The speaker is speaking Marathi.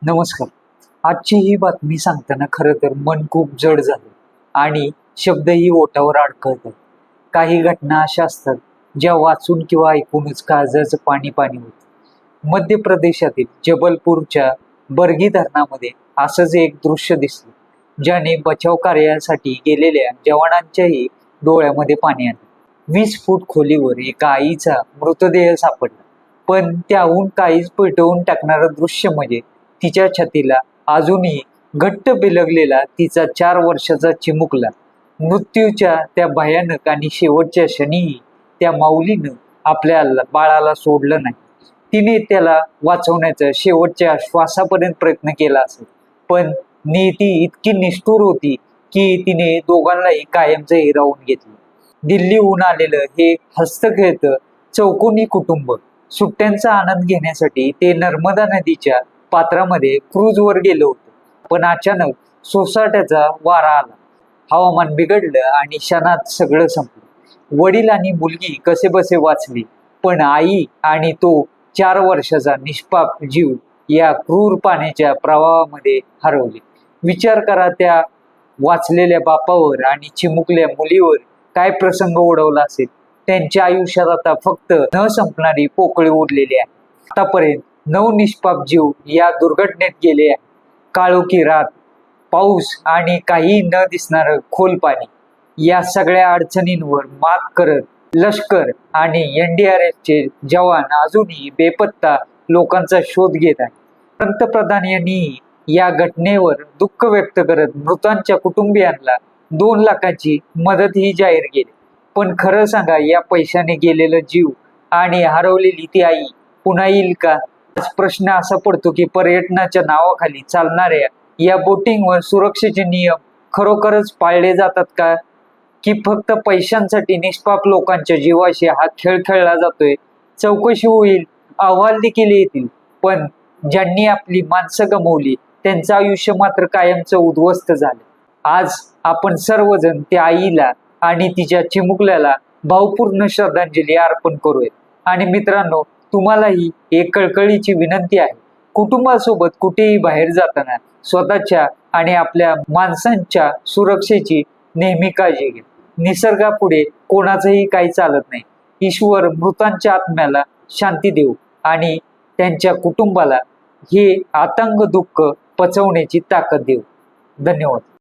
नमस्कार. आजची ही बातमी सांगताना खरं तर मन खूप जड झालं आणि शब्दही ओठावर अडखळतात. काही घटना अशा असतात ज्या वाचून किंवा ऐकूनच काळजाचं पाणी पाणी होतं. मध्य प्रदेशातील जबलपूरच्या बरगी धरणामध्ये असंच एक दृश्य दिसलं, ज्याने बचाव कार्यासाठी गेलेल्या जवानांच्याही डोळ्यामध्ये पाणी आलं. 20 फूट खोलीवर एका आईचा मृतदेह सापडला, पण त्याहून काहीच पेटवून टाकणारं दृश्य म्हणजे तिच्या छातीला अजूनही घट्ट बिलगलेला तिचा 4 वर्षाचा चिमुकला. मृत्यूच्या त्या भयानक आणि शेवटच्या क्षणीही त्या माऊलीनं आपल्या बाळाला सोडलं नाही. तिने त्याला वाचवण्याचा शेवटच्या श्वासापर्यंत प्रयत्न केला असेल, पण नियती इतकी निष्ठुर होती की तिने दोघांनाही कायमचं हिरावून घेतलं. दिल्लीहून आलेलं हे हस्तखेळतं चौकोनी कुटुंब सुट्ट्यांचा आनंद घेण्यासाठी ते नर्मदा नदीच्या पात्रामध्ये क्रूजवर गेलं होतं. पण अचानक सोसाट्याचा वारा आला, हवामान बिघडलं आणि क्षणात सगळं संपलं. वडील आणि मुलगी कसेबसे वाचली, पण आई आणि तो 4 वर्षाचा निष्पाप जीव या क्रूर पाण्याच्या प्रवाहामध्ये हरवले. विचार करा, त्या वाचलेल्या बापावर आणि चिमुकल्या मुलीवर काय प्रसंग ओढवला असेल. त्यांच्या आयुष्यात आता फक्त न संपणारी पोकळी उरलेली आहे. आतापर्यंत 9 निष्पाप जीव या दुर्घटनेत गेले आहे. काळोखी रात, पाऊस आणि काही न दिसणारं खोल पाणी, या सगळ्या अडचणींवर मात करत लष्कर आणि NDRFचे जवान अजूनही बेपत्ता लोकांचा शोध घेत आहेत. पंतप्रधान यांनी या घटनेवर दुःख व्यक्त करत मृतांच्या कुटुंबियांना 2 लाखाची मदतही जाहीर केली. पण खरं सांगा, या पैशाने गेलेलं जीव आणि हरवलेली ती आई पुन्हा येईल का? आज प्रश्न असा पडतो की पर्यटनाच्या नावाखाली चालणाऱ्या या बोटिंगवर सुरक्षेचे नियम खरोखरच पाळले जातात का, की फक्त पैशांसाठी निष्पाप लोकांच्या जीवाशी हा खेळ खेळला जातोय? चौकशी होईल, अहवाल देखील येतील, पण ज्यांनी आपली माणसं गमावली त्यांचं आयुष्य मात्र कायमचं उद्ध्वस्त झालं. आज आपण सर्वजण त्या आईला आणि तिच्या चिमुकल्याला भावपूर्ण श्रद्धांजली अर्पण करूया. आणि मित्रांनो, तुम्हालाही एक कळकळीची विनंती आहे. कुटुंबासोबत कुठेही बाहेर जाताना स्वतःच्या आणि आपल्या माणसांच्या सुरक्षेची नेहमी काळजी घ्या. निसर्गापुढे कोणाचंही काही चालत नाही. ईश्वर मृतांच्या आत्म्याला शांती देऊ आणि त्यांच्या कुटुंबाला हे आतंक दुःख पचवण्याची ताकद देऊ. धन्यवाद.